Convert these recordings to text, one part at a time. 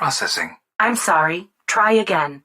Processing. I'm sorry. Try again.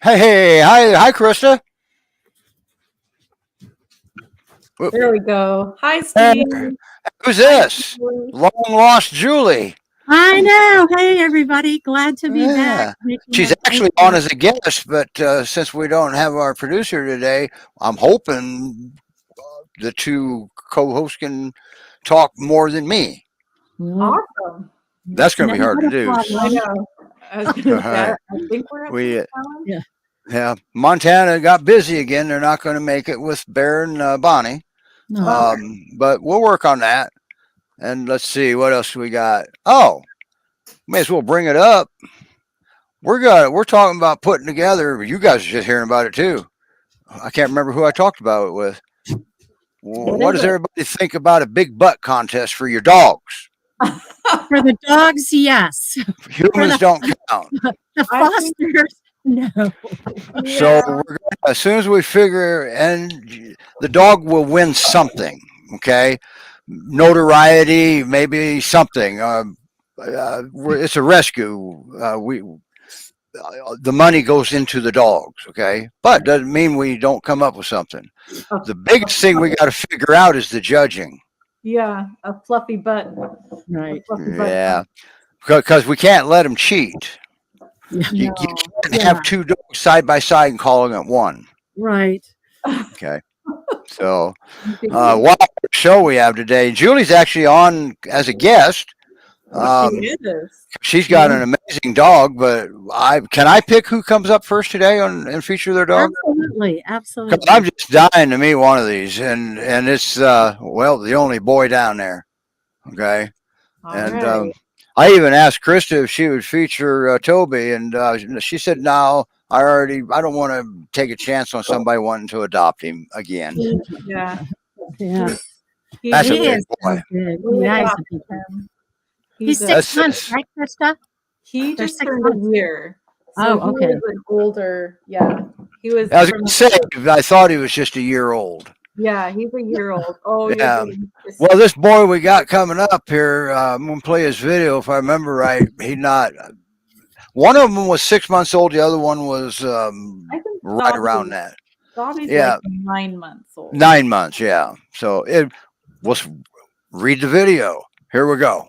Hi, Krista. There we go. Hi, Hey, Steve. who's Hi, this? Julie. Long lost Julie. I know. Hey, everybody. Glad to be back. Yeah. Making She's an actually on appearance. as a guest, but since we don't have our producer today, I'm hoping the two co-hosts can talk more than me. Well, Awesome. That's going to be never hard to been a do. I problem. know. I was going All to say, right. I think we're at We the challenge. Yeah. Yeah, Montana got busy again. They're not going to make it with Bear and Bonnie, No. but we'll work on that. And let's see what else we got. Oh, may as well bring it up. We're talking about putting together. You guys are just hearing about it too. I can't remember who I talked about it with. What is does it? everybody think about a big butt contest for your dogs? For the dogs, yes. Humans don't count. The I think- fosters, no. So we're gonna, as soon as we figure, and the dog will win something. Okay, notoriety, maybe something. It's a rescue. The money goes into the dogs. Okay, but doesn't mean we don't come up with something. The biggest thing we got to figure out is the judging. Yeah, a fluffy butt. Right. A fluffy butt. Yeah, because we can't let them cheat. Yeah. You No. can't Yeah. have two dogs side by side and calling it one. Right. Okay. So, what show we have today? Julie's actually on as a guest. She is. She's got an amazing dog, but can I pick who comes up first today and feature their dog? Absolutely. 'Cause Absolutely. I'm just dying to meet one of these, and it's the only boy down there. Okay, All and right. I even asked Krista if she would feature Toby, and she said no. I don't want to take a chance on somebody wanting to adopt him again. Yeah. Yeah. That's a He big is boy. so good. We Yeah, adopted he's a- him. He's a- That's- 6 months, right, Krista? He they're just 6 turned months. a year. So Oh, he okay. was an older, yeah. He was I was from- going to say, I thought he was just a year old. yeah, he's a year old. Oh, Yeah. you're getting this- Well, this boy we got coming up here, I'm going to play his video. If I remember right, one of them was 6 months old. The other one was I think right around that. Bobby's Yeah. like 9 months old. 9 months, yeah. So let's read the video. Here we go.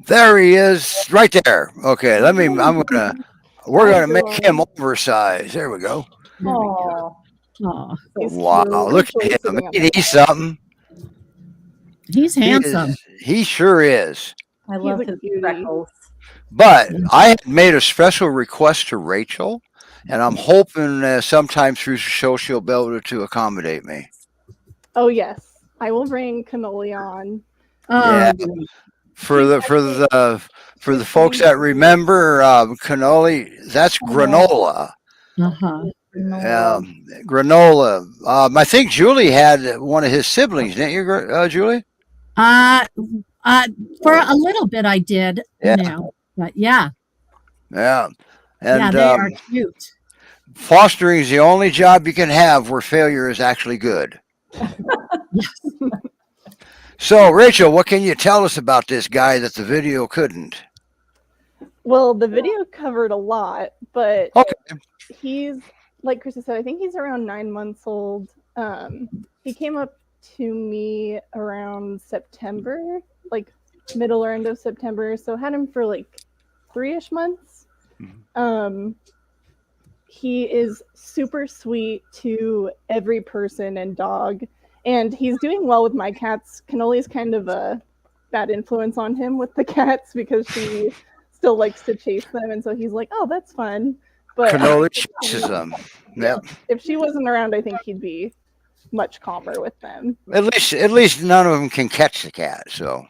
There he is, right there. Okay, we're gonna make him oversized. There we go. There we go. Oh, Oh, He's Wow, cute. look Really at him. sitting up in He's something. he's handsome. He sure is. I He's love a his cutie. freckles. But I had made a special request to Rachel, and I'm hoping sometime through the show she'll be able to accommodate me. Oh yes, I will bring cannoli on. Oh, Yeah. great. For the folks that remember, cannoli, that's granola. Uh-huh. Granola. I think Julie had one of his siblings, didn't you, Julie? Uh, for a little bit I did Yeah. now, but yeah, Yeah. And yeah, they are cute. fostering is the only job you can have where failure is actually good. So, Rachel, what can you tell us about this guy that the video couldn't? Well, the video covered a lot, but Okay. he's like Krista said. I think he's around 9 months old. He came up to me around September, like middle or end of September. So had him for like 3-ish months. He is super sweet to every person and dog, and he's doing well with my cats. Cannoli's kind of a bad influence on him with the cats because she still likes to chase them, and so he's like, "Oh, that's fun." But Cannoli chases them. Yep. if she wasn't around, I think he'd be much calmer with them. At least none of them can catch the cat. So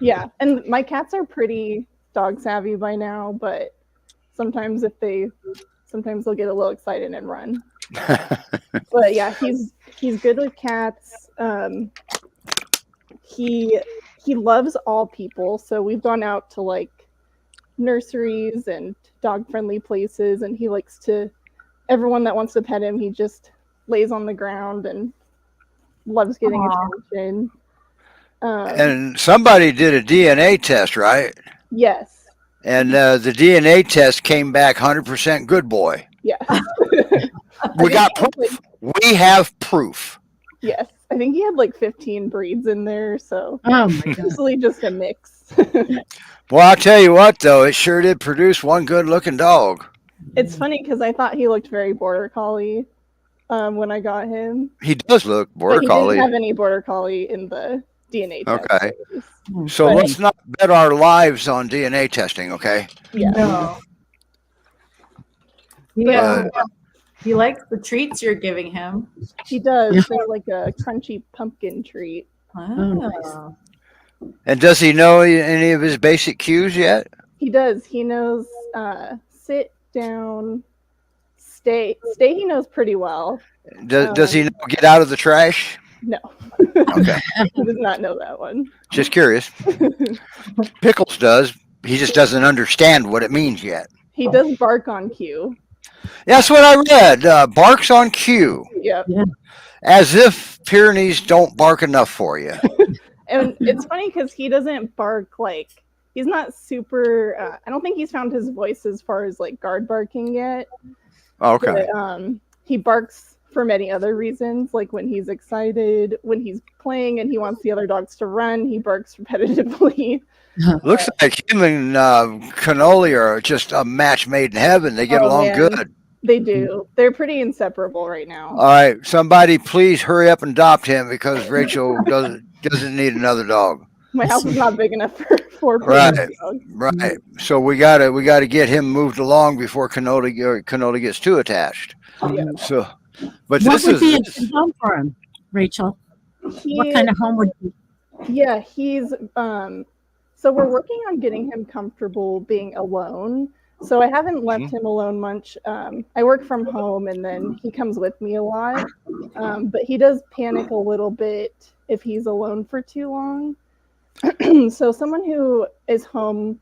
Yeah, and my cats are pretty dog savvy by now, but sometimes they'll get a little excited and run. But yeah, he's good with cats. He loves all people, so we've gone out to like nurseries and dog friendly places, and he likes to everyone that wants to pet him, he just lays on the ground and loves getting attention. and somebody did a DNA test, right? Yes. And the DNA test came back 100% good boy. Yes. We got proof. We have proof. Yes. I think he had like 15 breeds in there, so Oh my god. usually just a mix. Well, I'll tell you what, though, it sure did produce one good-looking dog. It's funny because I thought he looked very border collie when I got him. He does look But border he collie. didn't have any border collie in the DNA test. Okay. Oh, So But- let's not bet our lives on DNA testing, okay? Yeah. No. Yeah. He likes the treats you're giving him. He does. Yeah. They're like a crunchy pumpkin treat. Oh. And does he know any of his basic cues yet? He does. He knows sit down, stay. Stay he knows pretty well. Does he know get out of the trash? No. Okay, He does not know that one. just curious. Pickles does. He just doesn't understand what it means yet. He does bark on cue. That's what I read. Barks on cue. Yep. As if Pyrenees don't bark enough for you. And it's funny because he doesn't bark like he's not super. I don't think he's found his voice as far as like guard barking yet. Okay. But, he barks for many other reasons, like when he's excited, when he's playing and he wants the other dogs to run, he barks repetitively. Looks like him and Cannoli are just a match made in heaven. They get Oh, along man. good. They do. They're pretty inseparable right now. All right, somebody please hurry up and adopt him because Rachel doesn't need another dog. My house is not big enough for 4 Right. dogs. Right. So we gotta get him moved along before Cannoli gets too attached. Yeah. So, but what this would be a is good home for him, Rachel? He, What kind of home would be? Yeah, he's so we're working on getting him comfortable being alone. So I haven't left him alone much. I work from home and then he comes with me a lot. But he does panic a little bit if he's alone for too long. So someone who is home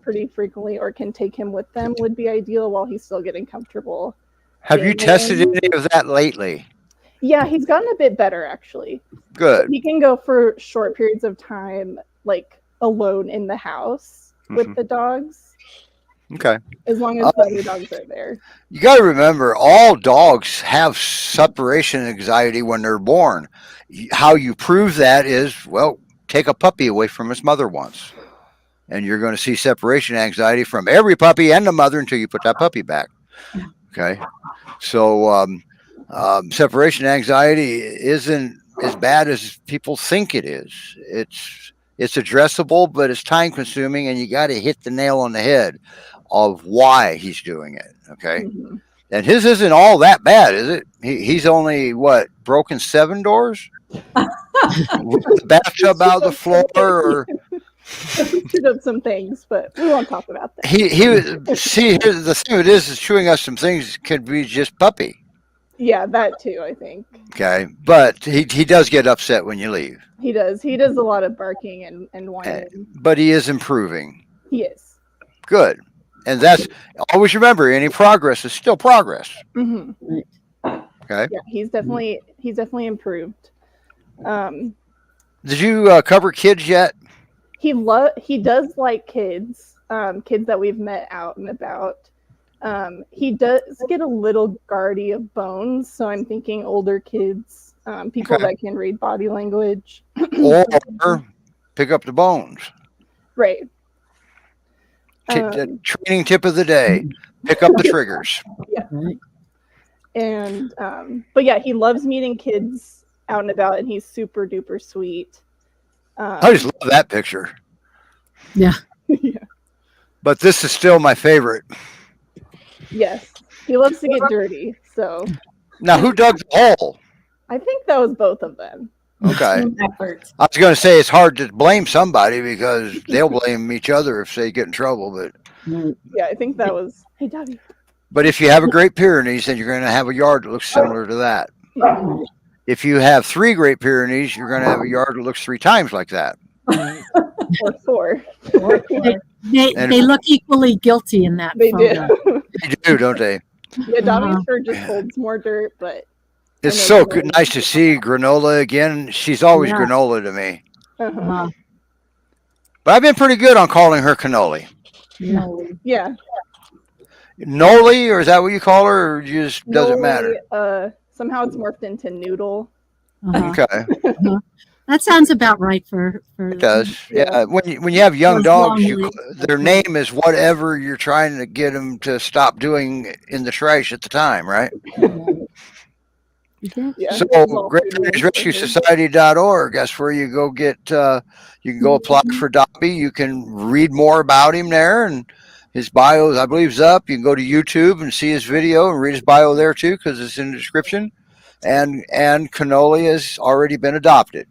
pretty frequently or can take him with them would be ideal while he's still getting comfortable. have you tested any of that lately? Yeah, he's gotten a bit better actually. Good. He can go for short periods of time, like alone in the house with the dogs. Okay. As long as the other dogs are there. You got to remember, all dogs have separation anxiety when they're born. How you prove that is, well, take a puppy away from its mother once. and you're going to see separation anxiety from every puppy and the mother until you put that puppy back. Okay, so separation anxiety isn't as bad as people think it is. It's addressable, but it's time consuming, and you got to hit the nail on the head of why he's doing it. Okay. Mhm. And his isn't all that bad, is it? He's only what, broken 7 doors? Ripped the bathtub out of the floor, or Shoot up some things, but we won't talk about that. he was see the thing it is chewing us some things could be just puppy. Yeah, that too, I think. Okay. But he does get upset when you leave. He does. He does a lot of barking and whining. But he is improving. He is. Good. And that's always remember any progress is still progress. Hmm. Okay. Yeah, he's definitely improved. Did you cover kids yet? He does like kids, kids that we've met out and about. He does get a little guardy of bones, so I'm thinking older kids, people Okay. that can read body language. Or pick up the bones. Right. Training tip of the day. Pick up the triggers. And but yeah, he loves meeting kids out and about, and he's super duper sweet. I just love that picture. Yeah. Yeah. But this is still my favorite. Yes, he loves to get dirty. So Now, who dug the hole? I think that was both of them. Okay. Team effort. I was going to say it's hard to blame somebody because they'll blame each other if they get in trouble. Yeah, I think that was. Hey, Dobby. But if you have a Great Pyrenees, then you're going to have a yard that looks similar to that. If you have 3 Great Pyrenees, you're going to have a yard that looks 3 times like that. Or 4. They look equally guilty in that They photo. do. They do, don't they? Yeah, Dobby's fur just holds more dirt, but It's so good, nice to see Granola again. She's always Yeah. Granola to me. uh-huh. But I've been pretty good on calling her Cannoli. Yeah. Noli, or is that what you call her, or just doesn't matter? Somehow it's morphed into Noodle. Uh-huh. Okay, That sounds about right for it does. Yeah, when you have young Those dogs, long their name is whatever you're trying to get them to stop doing in the trash at the time, right? Yeah. So, it's all Great food Pyrenees related. Rescue Society.org. That's where you go get. You can go apply for Dobby. You can read more about him there, and his bio, I believe, is up. You can go to YouTube and see his video and read his bio there too, because it's in the description. And Cannoli has already been adopted.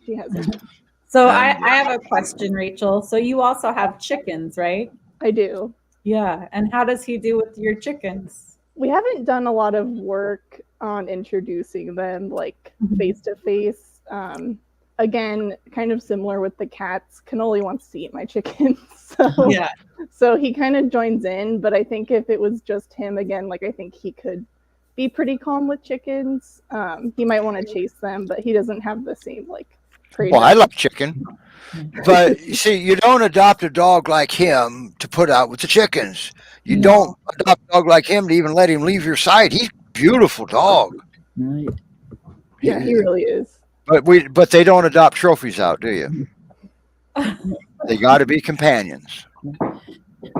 She hasn't. So I have a question, Rachel. So you also have chickens, right? I do. Yeah. And how does he do with your chickens? We haven't done a lot of work on introducing them like face to face. Again, kind of similar with the cats. Cannoli wants to eat my chickens. So he kind of joins in, but I think if it was just him again, like I think he could be pretty calm with chickens. He might want to chase them, but he doesn't have the same like Well, I love chicken, but you see, you don't adopt a dog like him to put out with the chickens. You don't adopt a dog like him to even let him leave your side. He's a beautiful dog. Right. Yeah, he really is. But they don't adopt trophies out, do you? They got to be companions.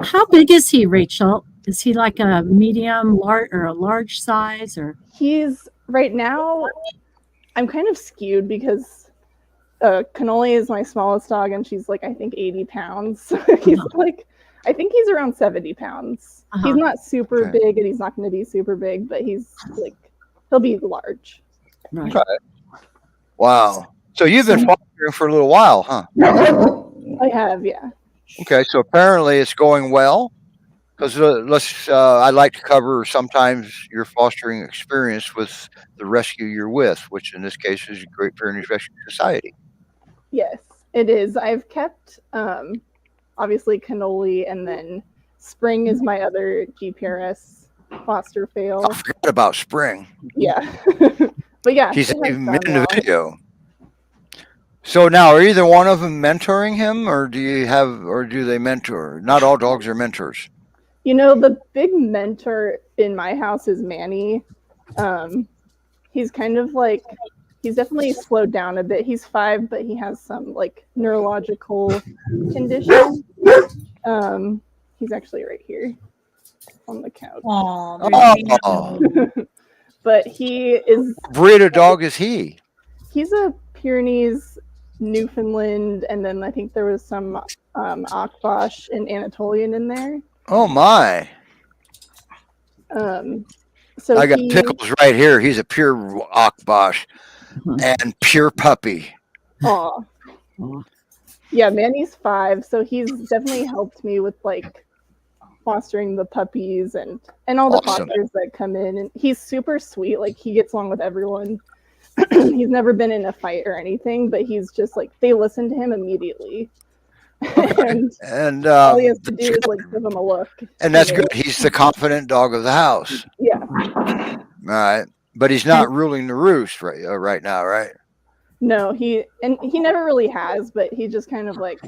How big is he, Rachel? Is he like a medium, large, or a large size, or? He's right now. I'm kind of skewed because Cannoli is my smallest dog, and she's like I think 80 pounds. He's like I think he's around 70 pounds. Uh-huh. He's not super Okay. big, and he's not going to be super big, but he's like he'll be large. Right. Wow. So you've been fostering for a little while, huh? I have, yeah. Okay. So apparently it's going well. Because I'd like to cover sometimes your fostering experience with the rescue you're with, which in this case is Great Pyrenees Rescue Society. Yes, it is. I've kept obviously Cannoli, and then Spring is my other GPRS foster fail. I forgot about Spring. Yeah. But yeah, He's it has even gone in the well. video. So now, are either one of them mentoring him, or do they mentor? Not all dogs are mentors. You know, the big mentor in my house is Manny. He's kind of like he's definitely slowed down a bit. He's 5, but he has some like neurological condition. He's actually right here on the couch. Oh, But he is. What breed of dog is he? He's a Pyrenees Newfoundland, and then I think there was some Akbash and Anatolian in there. Oh my! So I got Pickles right here. He's a pure Akbash and pure puppy. Aw. Yeah, Manny's 5, so he's definitely helped me with like fostering the puppies and all the Awesome. fosters that come in, and he's super sweet. Like he gets along with everyone. He's never been in a fight or anything, but he's just like they listen to him immediately. and all he has to do is like give him a look. And that's good. He's the confident dog of the house. Yeah. All right, but he's not ruling the roost right now, right? No, he never really has, but he just kind of like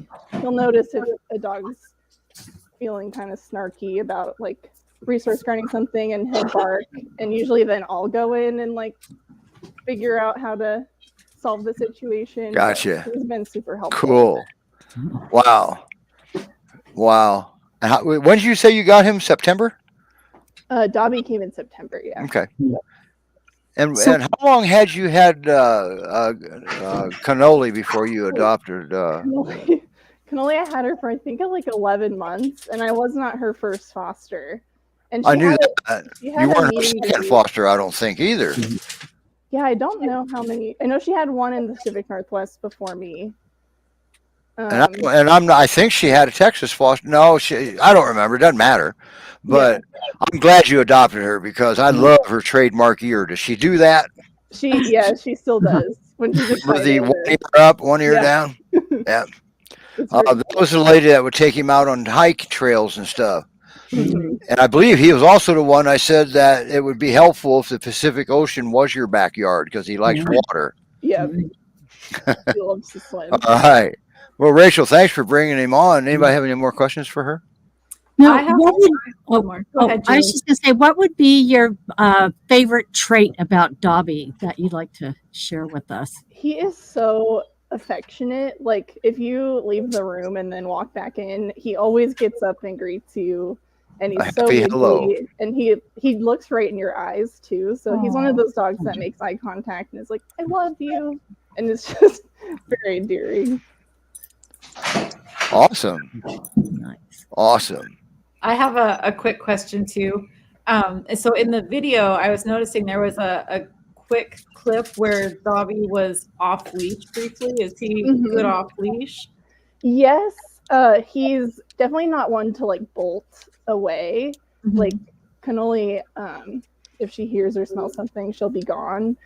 he'll notice if a dog's feeling kind of snarky about like resource guarding something, and he'll bark, and usually then I'll go in and like figure out how to solve the situation. Gotcha. But he's been super helpful. Cool. Wow. And when did you say you got him? September? Dobby came in September. Yeah. Okay. And how long had you had Cannoli before you adopted? Cannoli, I had her for I think like 11 months, and I was not her first foster. And I knew that. You weren't her second foster, I don't think either. Yeah, I don't know how many. I know she had one in the Pacific Northwest before me. I think she had a Texas foster. No, I don't remember. It doesn't matter. But I'm glad you adopted her because I love her trademark ear. Does she do that? She still does. When she's With excited. the one ear up, one ear down. Yeah. That was the lady that would take him out on hike trails and stuff. Mm-hmm. And I believe he was also the one I said that it would be helpful if the Pacific Ocean was your backyard because he likes water. Yeah. He loves to swim. All right. Well, Rachel, thanks for bringing him on. Anybody have any more questions for her? No, I have Go Go I ahead, was Julie. just going to say, what would be your favorite trait about Dobby that you'd like to share with us? He is so affectionate. Like if you leave the room and then walk back in, he always gets up and greets you, and he's so happy hello. wiggly, and he looks right in your eyes too. So he's one of those dogs that makes eye contact and is like, "I love you," and it's just very endearing. Awesome. Nice. Awesome. I have a quick question too. So in the video, I was noticing there was a quick clip where Dobby was off leash briefly. Is he good off leash? Yes, he's definitely not one to like bolt away. Like Cannoli, if she hears or smells something, she'll be gone.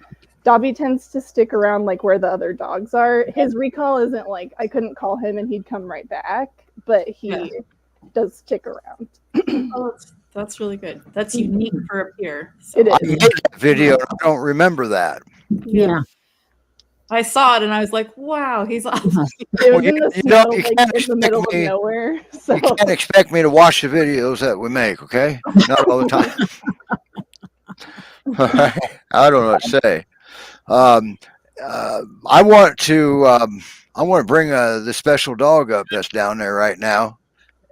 Dobby tends to stick around like where the other dogs are. His recall isn't like I couldn't call him and he'd come right back, but he does stick around. Oh, that's really good. That's unique for a Pyr. So. It I is. made that video. I don't remember that. Yeah. I saw it and I was like, "Wow, he's awesome." It was in the you snow, know, you like can't in the middle expect me- of nowhere. So You can't expect me to watch the videos that we make, okay? Not all the time. I don't know what to say. I want to bring the special dog up that's down there right now,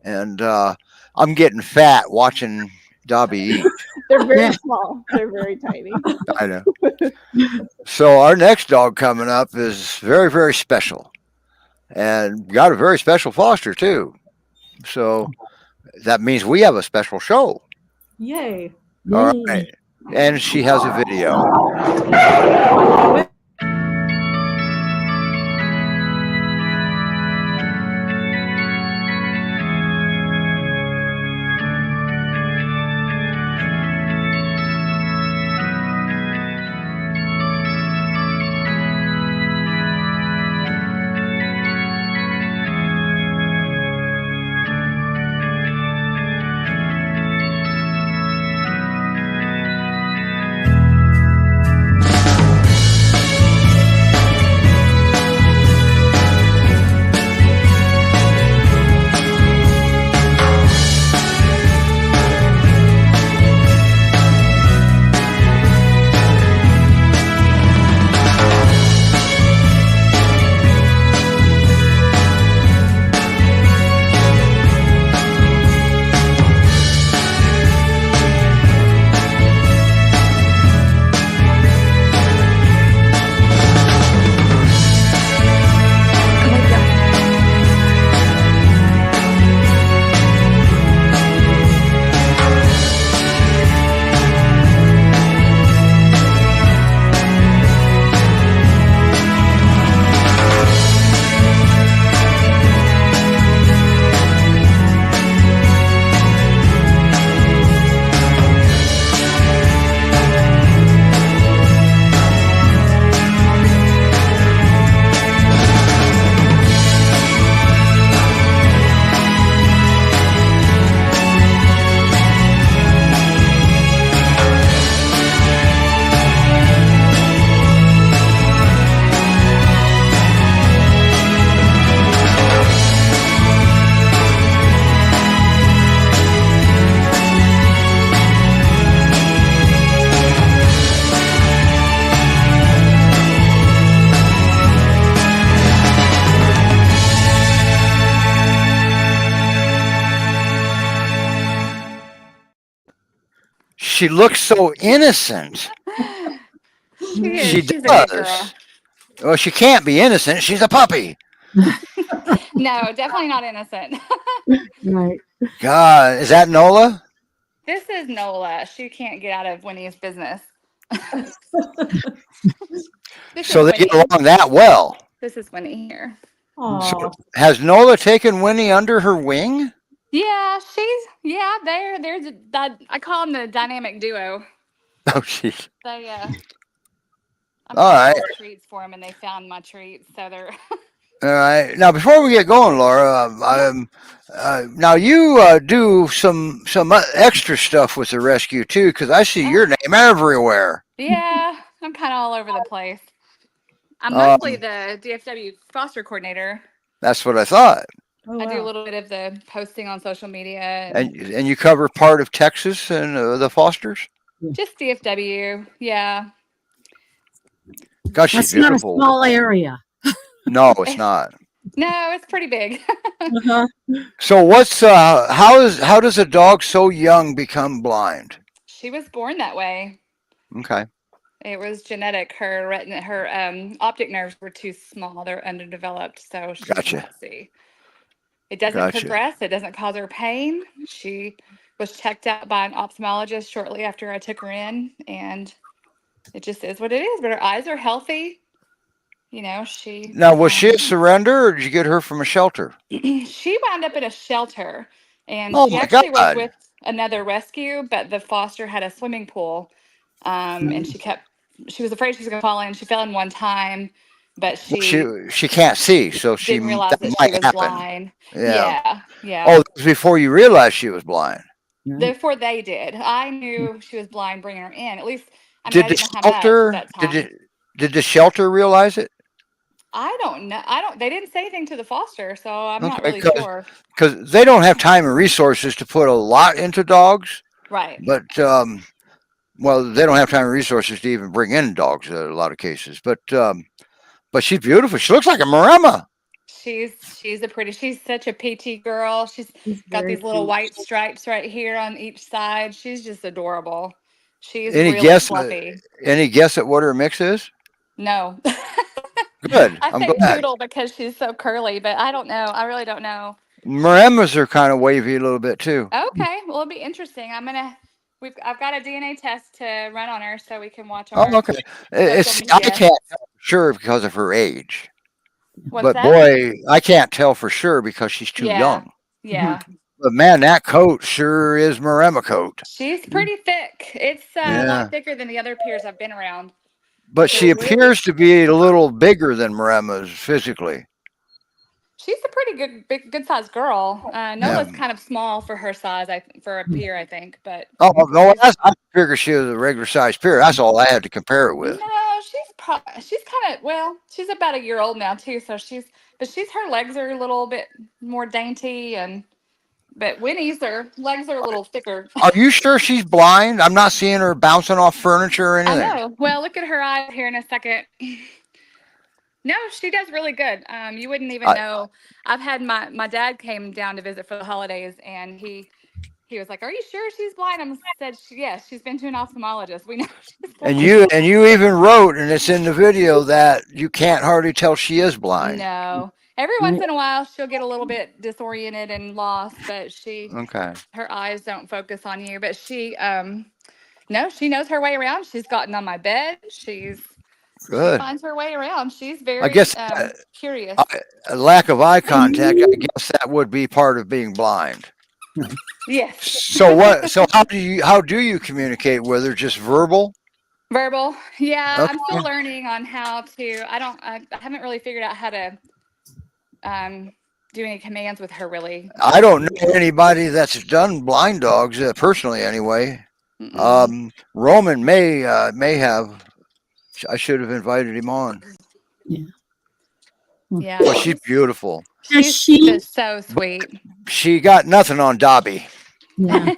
and I'm getting fat watching Dobby eat. they're very small. They're very tiny. I know. So our next dog coming up is very, very special, and got a very special foster too. So that means we have a special show. Yay! All Yay. right, and she has a video. she looks so innocent. She is. She She's a good girl. does. Well, she can't be innocent. She's a puppy. No, definitely not innocent. Right. God, is that Nola? This is Nola. She can't get out of Winnie's business. This So is they get Winnie. along that well. This is Winnie here. Aw. So has Nola taken Winnie under her wing? Yeah, there's I call them the dynamic duo. Oh, jeez. They I'm All right. making treats for them, and they found my treats, so they're All right. Now, before we get going, Laura, now you do some extra stuff with the rescue too, because I see your name everywhere. yeah. I'm kind of all over the place. I'm Um, mostly the DFW foster coordinator. That's what I thought. Oh, I do a wow. little bit of the posting on social media And you cover part of Texas and the Fosters. just DFW. Yeah. God, she's That's not a beautiful. small area. No, it's not. No, it's pretty big. Uh-huh. So what's how does a dog so young become blind? She was born that way. Okay. It was genetic. Her optic nerves were too small. They're underdeveloped, so she Gotcha. can't see. It doesn't Gotcha. progress. It doesn't cause her pain. She was checked out by an ophthalmologist shortly after I took her in, and it just is what it is. But her eyes are healthy. You know, Now, was she a surrender, or did you get her from a shelter? she wound up in a shelter, and Oh she my actually was God. with another rescue, but the foster had a swimming pool, and she was afraid she was going to fall in. She fell in one time, but She can't see, so didn't realize that she might was happen. blind. Yeah. Yeah. Oh, that was before you realized she was blind. Before they did. I knew she was blind bringing her in. At least, I Did didn't the know how much at shelter that time. did the shelter realize it? I don't know. They didn't say anything to the foster, so I'm not Okay, really sure. Because they don't have time and resources to put a lot into dogs. Right. But well, they don't have time and resources to even bring in dogs in a lot of cases. But she's beautiful. She looks like a Maremma. She's such a PT girl. She's got very these little cute. white stripes right here on each side. She's just adorable. She's Any really guess? fluffy. Any guess at what her mix is? No. Good. I I'm say glad. poodle because she's so curly, but I don't know. I really don't know. Maremmas are kind of wavy a little bit too. Okay, well, it'll be interesting. I've got a DNA test to run on her so we can watch Oh, our okay. I social can't media. tell for sure because of her age. What's But that? boy, I can't tell for sure because she's too Yeah. young. Yeah. But man, that coat sure is Maremma coat. She's pretty thick. It's a Yeah. lot thicker than the other peers I've been around. But So she really- appears to be a little bigger than Maremma's physically. She's a pretty good sized girl. Nola's kind of small for her size, for a peer, I think. But Oh no, I figured she was a regular sized peer. That's all I had to compare it with. no, she's kind of she's about a year old now too. So her legs are a little bit more dainty, but Winnie's her legs are a little thicker. Are you sure she's blind? I'm not seeing her bouncing off furniture or anything. I know. Well, look at her eyes here in a second. No, she does really good. You wouldn't even know. I've had my dad came down to visit for the holidays, and he was like, "Are you sure she's blind?" I said, "Yes, she's been to an ophthalmologist. We know she's blind." And you even wrote, and it's in the video, that you can't hardly tell she is blind. No. Every once in a while, she'll get a little bit disoriented and lost, but her eyes don't focus on you. But she knows her way around. She's gotten on my bed. She finds her way around. She's very, I guess, curious. A lack of eye contact, I guess that would be part of being blind. Yes. So how do you communicate with her? Just verbal? Verbal. Yeah. Okay. I'm still learning on how to, I haven't really figured out how to do any commands with her really. I don't know anybody that's done blind dogs personally anyway. Roman may have. I should have invited him on. Yeah. But she's beautiful. She's just so sweet. She got nothing on Dobby. Yeah.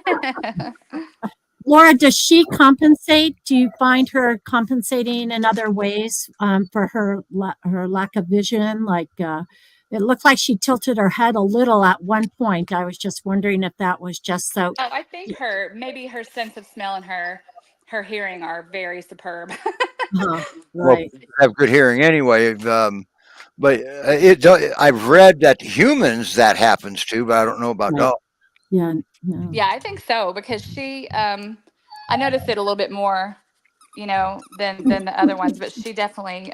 Laura, does she compensate? Do you find her compensating in other ways for her lack of vision? Like It looked like she tilted her head a little at one point. I was just wondering if that was just so. Oh, I think maybe her sense of smell and her hearing are very superb. Well, Well, have good hearing anyway. But I've read that humans that happens to, but I don't know about Right. dogs. Yeah. No. Yeah, I think so because she I noticed it a little bit more, than the other ones, but she definitely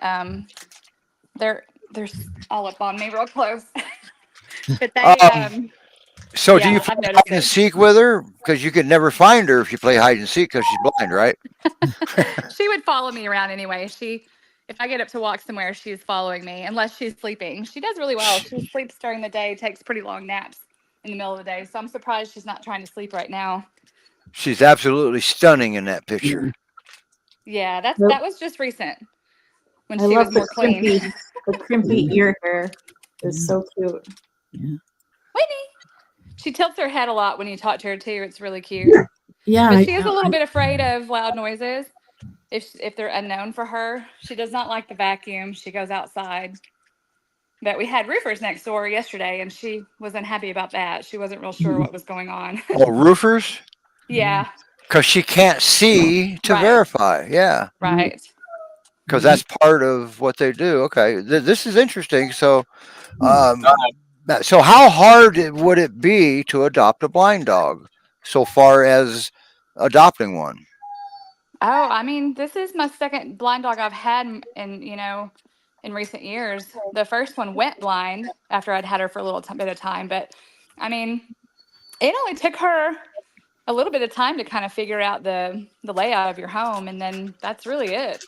they're all up on me real close. But they So do yeah, you I've play noticed hide and it. seek with her? Because you could never find her if you play hide and seek because she's blind, right? She would follow me around anyway. If I get up to walk somewhere, she's following me unless she's sleeping. She does really well. She sleeps during the day, takes pretty long naps in the middle of the day. So I'm surprised she's not trying to sleep right now. She's absolutely stunning in that picture. Yeah, that was just recent when I she love was the more clean. crimpy ear hair. It's so cute. Yeah. Winnie. She tilts her head a lot when you talk to her too. It's really cute. Yeah. But she is a little bit afraid of loud noises if they're unknown for her. She does not like the vacuum. She goes outside. But we had roofers next door yesterday, and she was unhappy about that. She wasn't real sure what was going on. Oh, roofers? Yeah, Because she can't see to Right. verify. Yeah. right. Because that's part of what they do. Okay. This is interesting. So, so how hard would it be to adopt a blind dog so far as adopting one? Oh, I mean, this is my second blind dog I've had in recent years. The first one went blind after I'd had her for a little bit of time, but I mean, it only took her a little bit of time to kind of figure out the layout of your home, and then that's really it.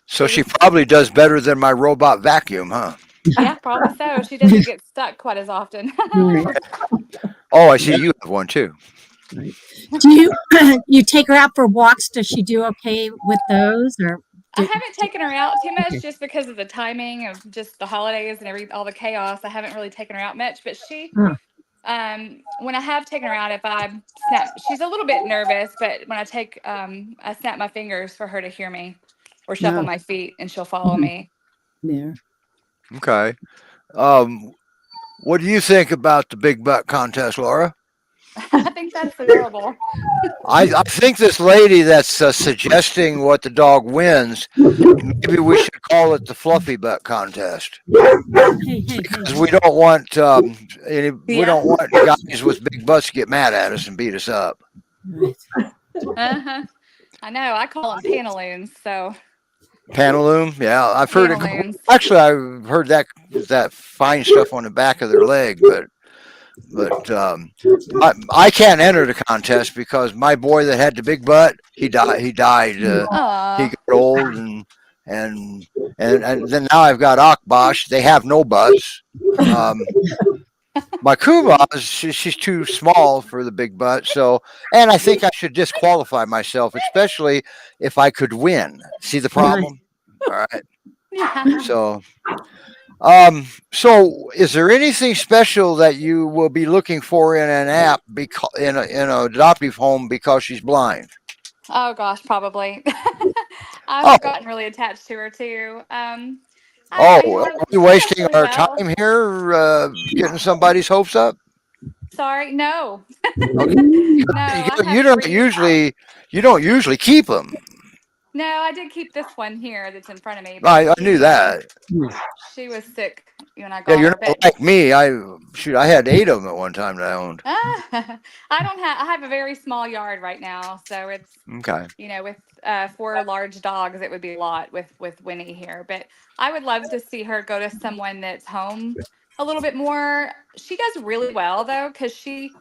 So she probably does better than my robot vacuum, huh? Yeah, probably so. She doesn't get stuck quite as often. Oh, I see you have one too. Do you take her out for walks? Does she do okay with those, or? I haven't taken her out too much just because of the timing of just the holidays and all the chaos. I haven't really taken her out much, but she, when I have taken her out, if I snap, she's a little bit nervous, but when I snap my fingers for her to hear me or shuffle my feet and she'll follow me. Yeah. Okay. What do you think about the Big Butt Contest, Laura? I think that's adorable. I think this lady that's suggesting what the dog wins, maybe we should call it the Fluffy Butt Contest. Because we don't want we don't want guys with big butts to get mad at us and beat us up. Uh-huh. I know. I call them pantaloons. So Pantaloon, yeah, I've heard it. Pantaloons. Actually, I've heard that fine stuff on the back of their leg, but I can't enter the contest because my boy that had the big butt, he died. He got old, and then now I've got Akbash. They have no butts. My Kuba, she's too small for the big butt. So, and I think I should disqualify myself, especially if I could win. See the problem? All right. Yeah. So, so is there anything special that you will be looking for in an app because in an adoptive home because she's blind? Oh gosh, probably. I've gotten really attached to her too. Are we wasting our time here getting somebody's hopes up? Sorry, no. Okay. No, you don't usually keep them. No, I did keep this one here that's in front of me. I knew that. She was sick when I got Yeah, you're her. not like me. I had 8 of them at one time that I owned. I have a very small yard right now, so it's Okay. with 4 large dogs, it would be a lot with Winnie here. But I would love to see her go to someone that's home a little bit more. She does really well though, because she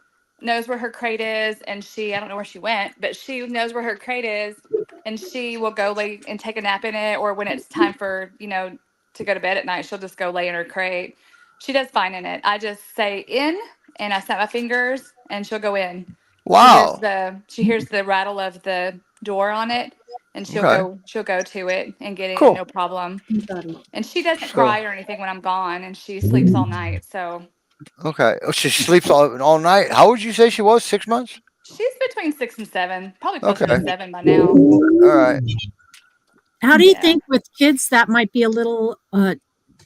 knows where her crate is, and I don't know where she went, but she knows where her crate is, and she will go lay and take a nap in it, or when it's time for to go to bed at night, she'll just go lay in her crate. She does fine in it. I just say in, and I snap my fingers, and she'll go in. Wow. She hears the rattle of the door on it, and she'll go to it and get in, no problem. And she doesn't cry or anything when I'm gone, and she sleeps all night. So. Okay. Oh, she sleeps all night. How would you say she was? 6 months? She's between 6 and 7, probably closer to 7 by now. All right. How do you think with kids that might be a little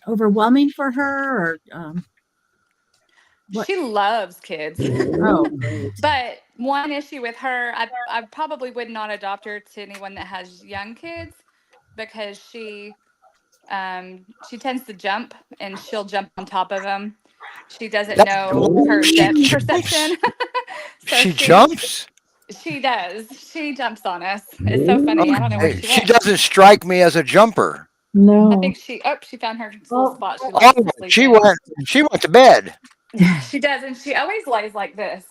overwhelming for her, or what? She loves kids. Oh, great. But one issue with her, I probably would not adopt her to anyone that has young kids because she tends to jump and she'll jump on top of them. She doesn't know her depth She perception. So She jumps. She does. She jumps on us. It's so funny. I don't know where she She went. doesn't strike me as a jumper. No. I think she found her little spot she Oh, likes to sleep she in. went to bed. She does, and she always lays like this.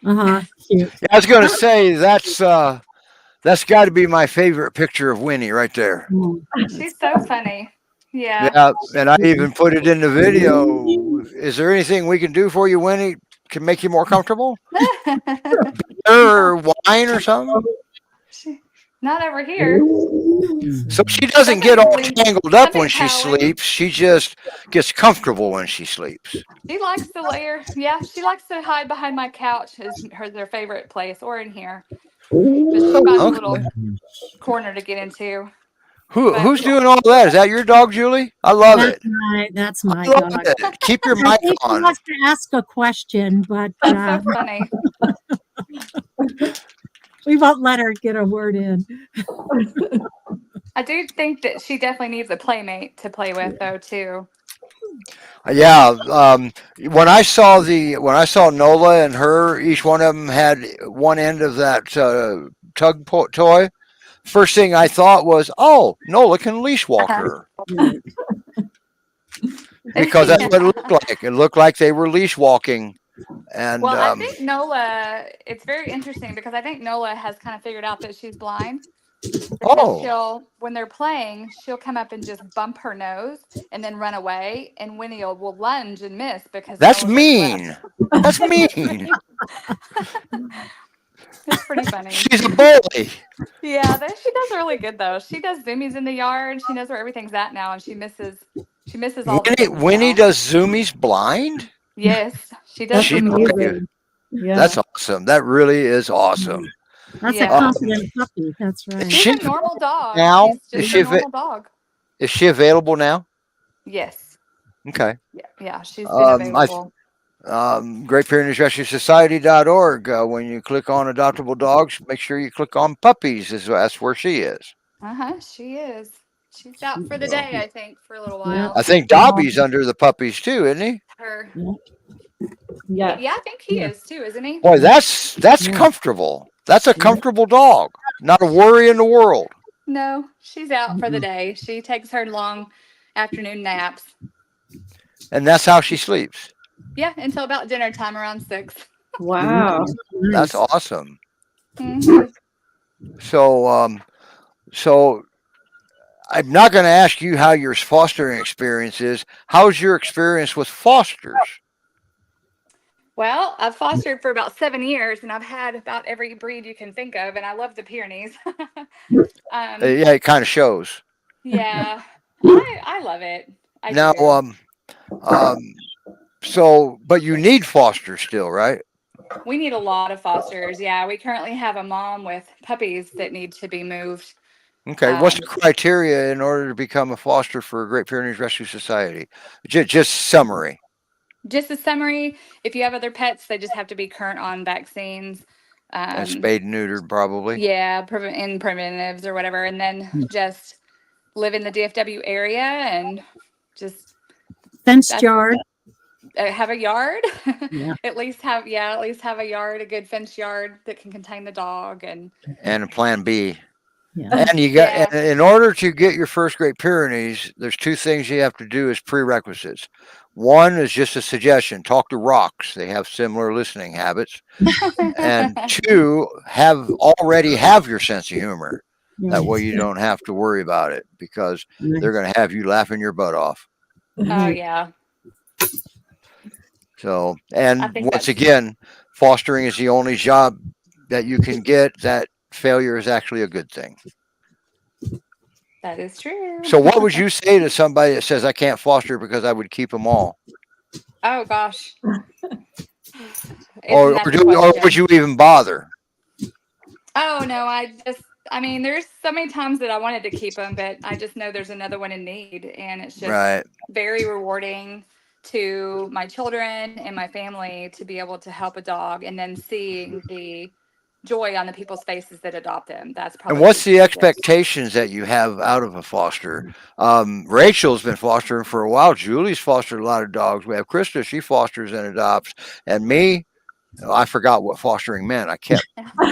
Cute. I was going to say that's got to be my favorite picture of Winnie right there. She's so funny. Yeah. Yeah, and I even put it in the video. Is there anything we can do for you, Winnie? Can make you more comfortable? Or wine or something? Not over here. So she doesn't get all tangled up when she Howling. sleeps. She just gets comfortable when she sleeps. She likes to layer. Yeah, she likes to hide behind my couch. Is their favorite place, or in here. But she's got a little corner to get into. Who's doing all that? Is that your dog, Julie? I love it. That's my I love dog. it. Keep your I mic think she on. wants to ask a question, but That's so funny. we won't let her get a word in. I do think that she definitely needs a playmate to play with, though, too. Yeah. When I saw Nola and her, each one of them had one end of that tug toy. First thing I thought was, oh, Nola can leash walk her. Because that's what it looked like. It looked like they were leash walking. And well, I think Nola, it's very interesting because I think Nola has kind of figured out that she's blind. Because when they're playing, she'll come up and just bump her nose and then run away. And Winnie will lunge and miss because that's Nola's mean. That's mean. It's pretty funny. She's a bully. Yeah, she does really good though. She does zoomies in the yard. She knows where everything's at now, and she misses all the things Winnie now. does zoomies blind? Yes, she does. She zoomies does. blind. Yeah. That's awesome. That really is awesome. That's Yeah. a confident puppy. That's right. She's a normal dog. Now? She's Is just a normal dog. Is she available now? Yes. Okay. Yeah, she's been available. GreatPyrenees.org. When you click on adoptable dogs, make sure you click on puppies. That's where she is. She is. She's out for the day, I think, for a little while. I think Dobby's under the puppies too, isn't he? Her. Yeah. Yeah, I think he is too, isn't he? Boy, that's comfortable. That's a comfortable dog. Not a worry in the world. No, she's out for the day. She takes her long afternoon naps. And that's how she sleeps. Yeah, until about dinner time around 6. Wow. That's awesome. Mm-hmm. So I'm not going to ask you how your fostering experience is. How's your experience with fosters? Well, I've fostered for about 7 years, and I've had about every breed you can think of, and I love the Pyrenees. Yeah, it kind of shows. Yeah, I love it. I do. But you need fosters still, right? We need a lot of fosters. Yeah, we currently have a mom with puppies that need to be moved. Okay, what's the criteria in order to become a foster for Great Pyrenees Rescue Society? Just summary. Just a summary, if you have other pets, they just have to be current on vaccines. And spayed and neutered, probably. Yeah, in preventives or whatever. And then just live in the DFW area and just... Fenced yard. Have a yard. Yeah. At least have a yard, a good fenced yard that can contain the dog. And a plan B. Yeah. And and in order to get your first Great Pyrenees, there's two things you have to do as prerequisites. One is just a suggestion: talk to rocks; they have similar listening habits. And two, already have your sense of humor. That way, you don't have to worry about it because they're going to have you laughing your butt off. Oh yeah. So, and once again, fostering is the only job that you can get that failure is actually a good thing. That is true. So what would you say to somebody that says I can't foster because I would keep them all? Oh gosh. Or would you even bother? Oh no, I just I mean, there's so many times that I wanted to keep them, but I just know there's another one in need, and it's just Right. very rewarding to my children and my family to be able to help a dog, and then seeing the joy on the people's faces that adopt them. That's probably And what's the biggest. expectations that you have out of a foster? Rachel's been fostering for a while. Julie's fostered a lot of dogs. We have Krista, she fosters and adopts. And me, I forgot what fostering meant. I kept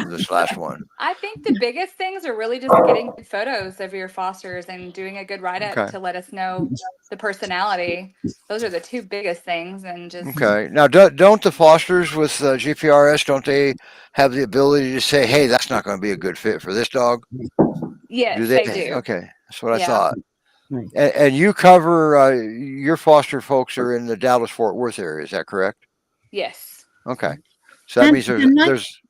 this last one. I think the biggest things are really just getting good photos of your fosters and doing a good write-up Okay. to let us know the personality. Those are the two biggest things, and just Okay. Now, don't the fosters with GPRS, don't they have the ability to say, hey, that's not going to be a good fit for this dog? yes, Do they they? do. Okay. That's what I Yeah. thought. Right. And you cover, your foster folks are in the Dallas-Fort Worth area. Is that correct? Yes. Okay. So that And means there's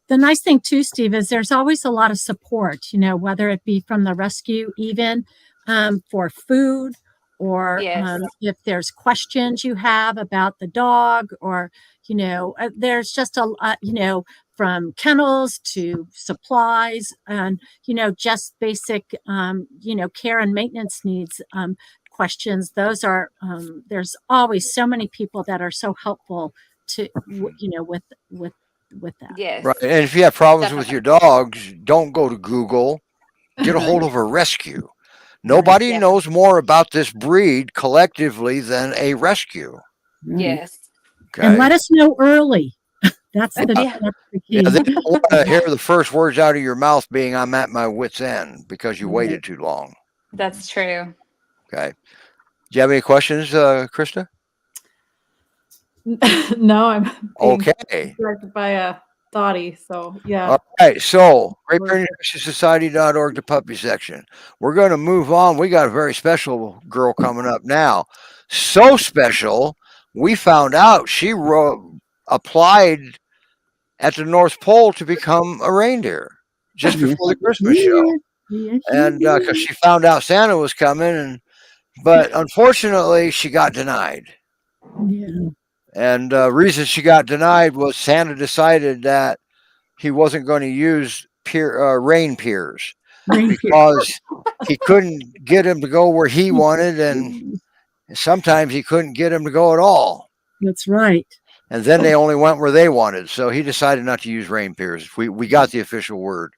the nice thing too, Steve, is there's always a lot of support, whether it be from the rescue, even for food, or Yes. if there's questions you have about the dog, or, there's just from kennels to supplies, and, just basic, care and maintenance needs, questions. Those are, there's always so many people that are so helpful to, with that. Yes. right. And if you have problems with Definitely. your dogs, don't go to Google. Get a hold of a rescue. Nobody Yeah. knows more about this breed collectively than a rescue. Right. Yes. Okay. And let us know early. That's the Yeah. key. Yeah, they don't want to hear the first words out of your mouth being "I'm at my wit's end" because you waited too long. That's true. Okay. Do you have any questions, Krista? No, I'm being Okay. directed by Dottie. So yeah. All right. So, Great Pyrenees Society.org, the puppy section. We're going to move on. We got a very special girl coming up now. So special, we found out she applied at the North Pole to become a reindeer just before the Christmas show. Yes, And because she found out Santa was coming, but unfortunately she got denied. yeah. And reason she got denied was Santa decided that he wasn't going to use reindeers because he couldn't get him to go where he wanted, and sometimes he couldn't get him to go at all. That's right. And then they only went where they wanted, so he decided not to use reindeers. We got the official word.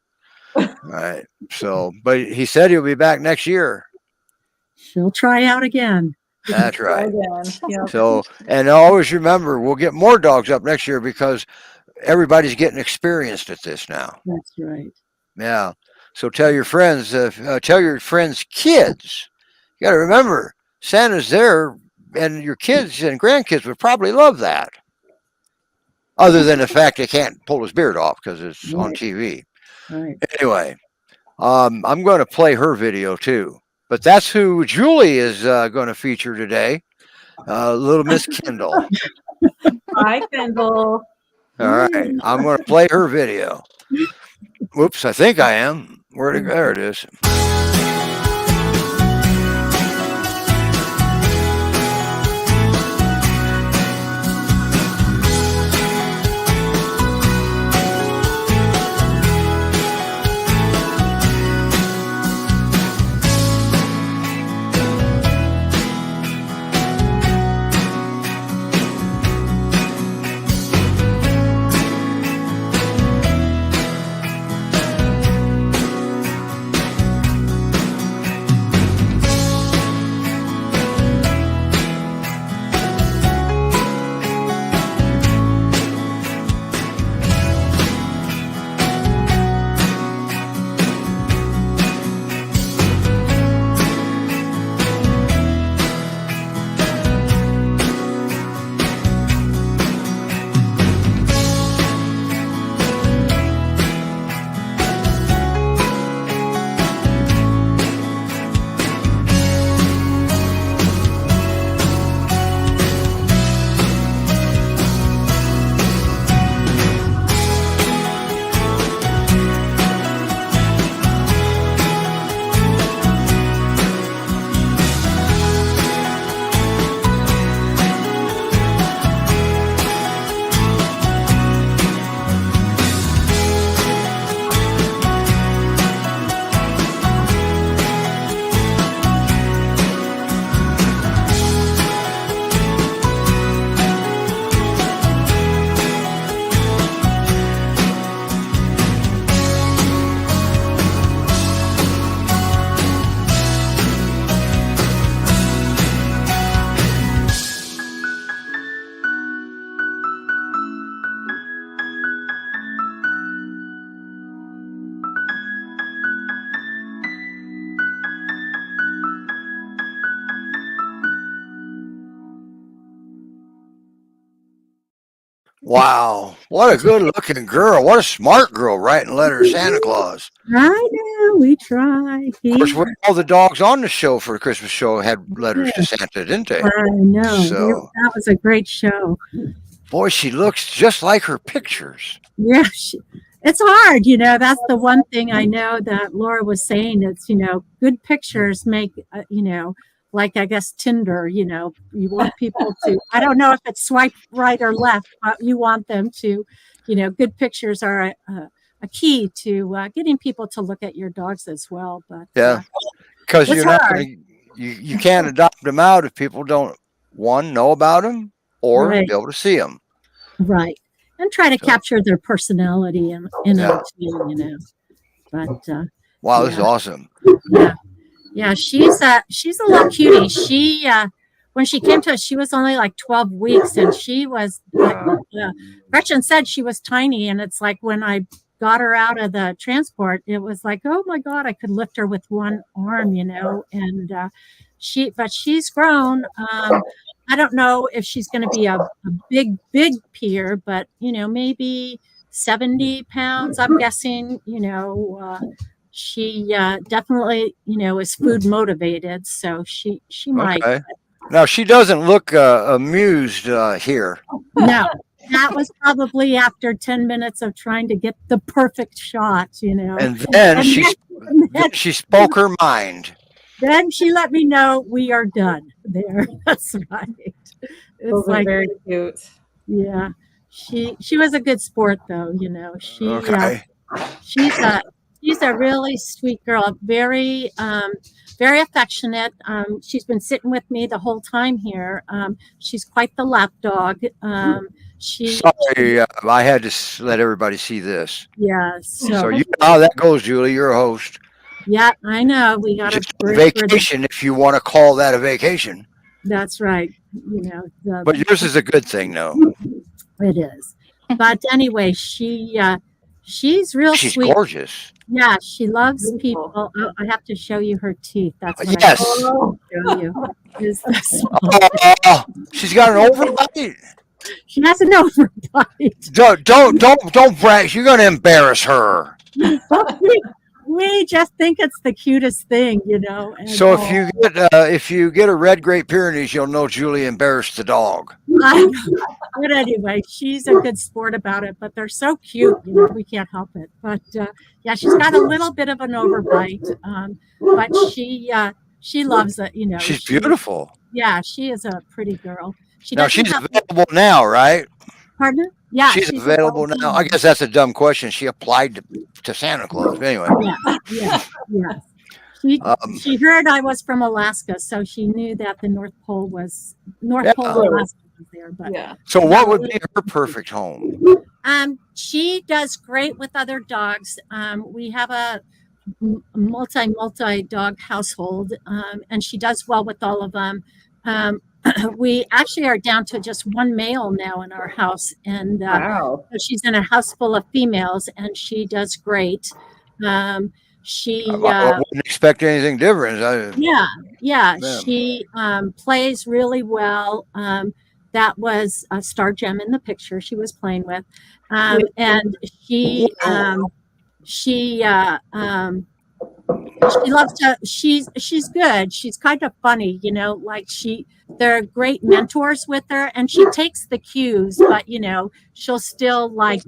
All right. So, but he said he'll be back next year. She'll try out again. That's right. Again. Yeah. So, and always remember, we'll get more dogs up next year because everybody's getting experienced at this now. That's right. Yeah. So tell your friends, kids. You got to remember, Santa's there, and your kids and grandkids would probably love that. Other than the fact they can't pull his beard off because it's on TV. Right. Anyway, I'm going to play her video too. But that's who Julie is going to feature today. Little Miss Kendall. Hi, Kendall. All right. I'm going to play her video. Whoops, I think I am. There it is. Wow, what a good-looking girl! What a smart girl writing letters to Santa Claus. I know, we try. Of course, all the dogs on the show for the Christmas show had letters to Santa, didn't they? I know. So, That was a great show. boy, she looks just like her pictures. Yeah, it's hard, that's the one thing I know that Laura was saying. It's, good pictures make, like I guess Tinder, you want people to, I don't know if it's swipe right or left, but you want them to, good pictures are a key to getting people to look at your dogs as well. But Yeah, because it's you're not hard. gonna, you can't adopt them out if people don't, one, know about them or Right. be able to see them. Right. And try to So- capture their personality in Yeah. it too, But Wow, this is Yeah. awesome. yeah, she's a little cutie. She when she came to us, she was only like 12 weeks, and she was Gretchen said she was tiny, and it's like when I got her out of the transport, it was like, oh my God, I could lift her with one arm, and but she's grown. I don't know if she's going to be a big Pyr, but maybe 70 pounds, I'm guessing. She definitely is food motivated, so she might. Okay. Now she doesn't look amused here. No, that was probably after 10 minutes of trying to get the perfect shot, And then And she spoke her mind. then she let me know we are done there. That's right. Those It's are like, very cute. yeah, she was a good sport though. Okay. She's a really sweet girl, very very affectionate. She's been sitting with me the whole time here. She's quite the lap dog. Sorry, I had to let everybody see this. Yeah, So you know how that goes, Julie. You're a host. yeah, I know. We got a Just a vacation, if you want to call that a vacation. That's right. But yours is a good thing, though. It is. But anyway, she's real She's sweet. gorgeous. Yeah, she loves Beautiful. people. Oh, I have to show you her teeth. That's what Yes. I have to show you. Is this Oh, she's got an overbite. She has an overbite. Don't brag. You're gonna embarrass her. We just think it's the cutest thing, and- So if you get a red Great Pyrenees, you'll know Julie embarrassed the dog. But anyway, she's a good sport about it. But they're so cute, we can't help it. But yeah, she's got a little bit of an overbite, but she loves it. She's beautiful. Yeah, she is a pretty girl. Now she's available now, right? Pardon? Yeah, she's available now. I guess that's a dumb question. She applied to Santa Claus. But anyway. Yeah. She heard I was from Alaska, so she knew that the North Pole Pole of Alaska was there. But Yeah. So what would be her perfect home? she does great with other dogs. We have a multi dog household, and she does well with all of them. We actually are down to just one male now in our house, and Wow. so she's in a house full of females, and she does great. She I wouldn't expect anything different. yeah, Yeah. she plays really well. That was a Star Gem in the picture she was playing with, and she loves to. She's good. She's kind of funny, like they're great mentors with her, and she takes the cues, but she'll still like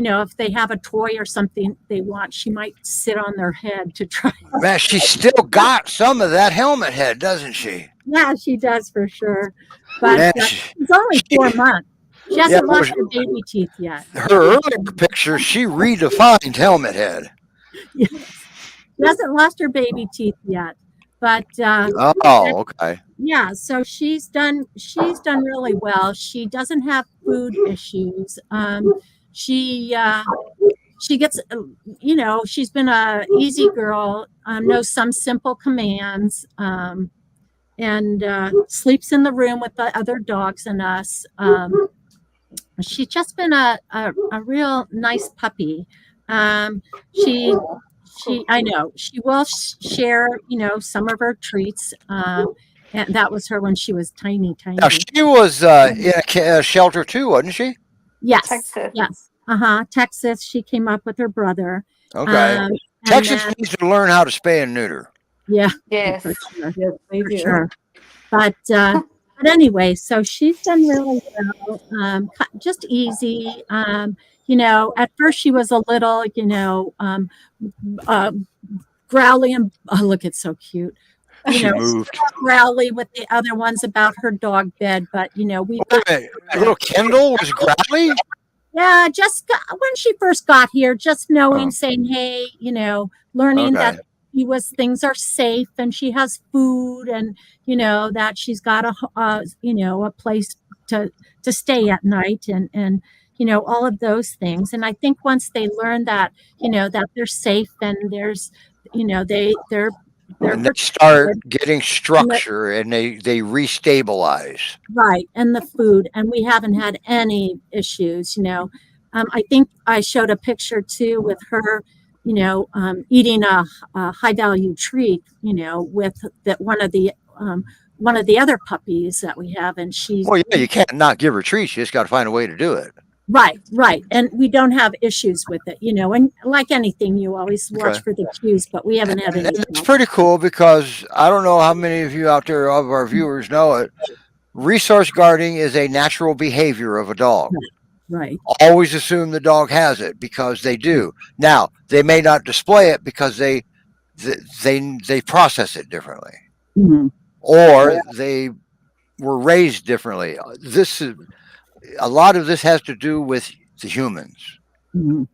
if they have a toy or something they want, she might sit on their head to try. Man, she's still got some of that helmet head, doesn't she? Yeah, she does for sure. But Man, she's only 4 months. She hasn't lost her baby teeth yet. Her earlier picture, she redefined helmet head. She hasn't lost her baby teeth yet. But Okay. yeah, so she's done really well. She doesn't have food issues. She gets, she's been a easy girl, knows some simple commands, and sleeps in the room with the other dogs and us. She's just been a real nice puppy. I know she will share, some of her treats. And that was her when she was tiny. Now she was in a shelter too, wasn't she? Yes. Texas. Yes. Texas. She came up with her brother. Okay. And Texas then, needs to learn how to spay and neuter. yeah, Yes. for sure. Yes, they For do. sure. But anyway, so she's done really well. Just easy. At first she was a little, uh, growly and oh, look, it's so cute. She moved. Growly with the other ones about her dog bed, but we've Wait got a minute. Little Kendall was growly? yeah, when she first got here, just knowing, Oh, saying, hey, learning okay. that things are safe and she has food and, that she's got a place to stay at night and, all of those things. And I think once they learn that, that they're safe and there's, they're And they start protected. getting structure and they restabilize. Right, and the food, and we haven't had any issues. I think I showed a picture too with her, eating a high value treat, with that one of the other puppies that we have, and she's Well, yeah, you can't not give her treats. You just got to find a way to do it. right, and we don't have issues with it, and like anything, you always watch Okay. for the cues, but we haven't had any. And it's pretty cool because I don't know how many of you out there, of our viewers, know it. Resource guarding is a natural behavior of a dog. Right. Always assume the dog has it because they do. Now, they may not display it because they process it differently, Mhm. or they were raised differently. This is a lot of this has to do with the humans. Mhm.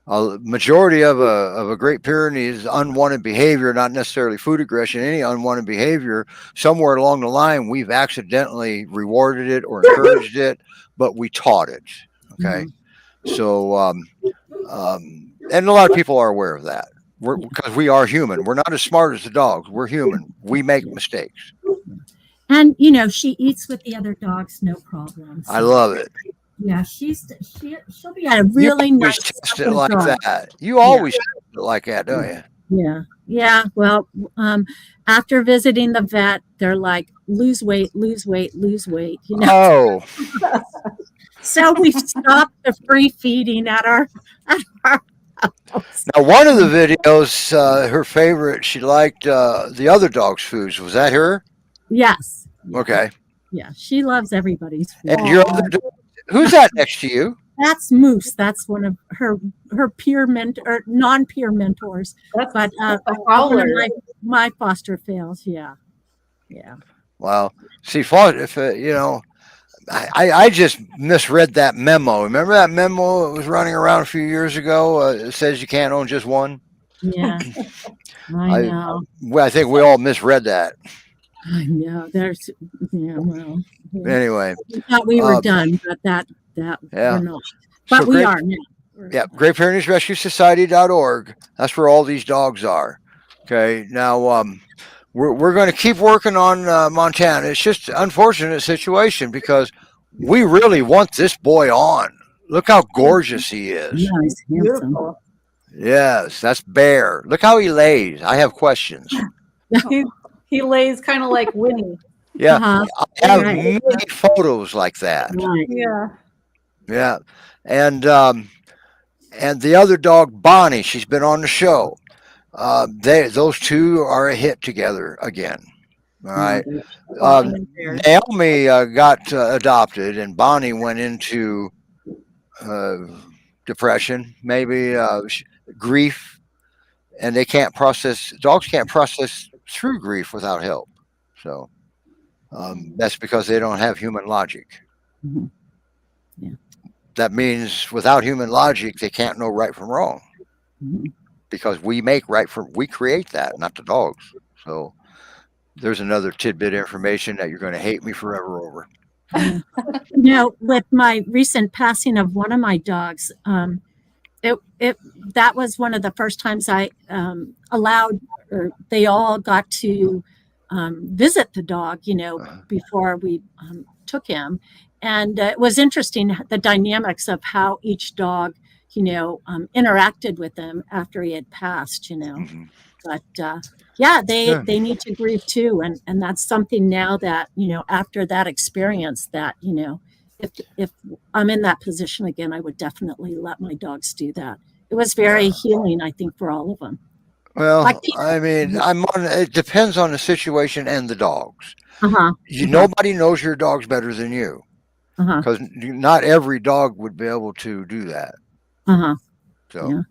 A majority of a Great Pyrenees unwanted behavior, not necessarily food aggression, any unwanted behavior, somewhere along the line, we've accidentally rewarded it or encouraged it, but we taught it. Okay. So, and a lot of people are aware of that because we are human. We're not as smart as the dogs. We're human. We make mistakes. And she eats with the other dogs, no problem. I So, love it. yeah, she'll be a You really always nice test it looking like dog. that. You always test it like that, don't you? Yeah. Well, after visiting the vet, they're like, lose weight, lose weight, lose weight. Oh, So we've stopped the free feeding at our house. now one of the videos, her favorite, she liked the other dog's foods. Was that her? Yes. Yeah. Okay. Yeah. She loves everybody's food. And your other dog, who's that next to you? That's Moose. That's one of her peer or non-peer mentors. That's But a one of howler. my foster fails. Yeah. Wow. See, if I just misread that memo. Remember that memo that was running around a few years ago? It says you can't own just one. Yeah. I know. Well, I think we all misread that. I know. Well. Yeah. Anyway, We thought we were done, but that yeah. we're not. But So we are now. Yeah, Great Pyrenees Rescue Society.org. That's where all these dogs are. Okay. Now, we're going to keep working on Montana. It's just an unfortunate situation because we really want this boy on. Look how gorgeous he is. Yeah, he's handsome. Beautiful. Yes, that's Bear. Look how he lays. I have questions. He lays kind of like Winnie. Yeah, Uh-huh. I have Right. many photos like that. Right. Yeah. Yeah, and the other dog Bonnie, she's been on the show. Those two are a hit together again. All right. Naomi got adopted, and Bonnie went into depression, maybe grief, and dogs can't process through grief without help. So that's because they don't have human logic. Mm-hmm. Yeah. That means without human logic, they can't know right from wrong. Mm-hmm. Because we create that, not the dogs. So there's another tidbit information that you're going to hate me forever over. With my recent passing of one of my dogs, that was one of the first times I allowed, or they all got to visit the dog, before we took him. And it was interesting, the dynamics of how each dog, interacted with them after he had passed, Mm-hmm. But they need to grieve too. And that's something now that, after that experience that, if I'm in that position again, I would definitely let my dogs do that. It was very healing, I think, for all of them. Well, Like, I mean, it depends on the situation and the dogs. uh-huh, Nobody knows your dogs better than you, uh-huh, because not every dog would be able to do that. uh-huh. So, Yeah.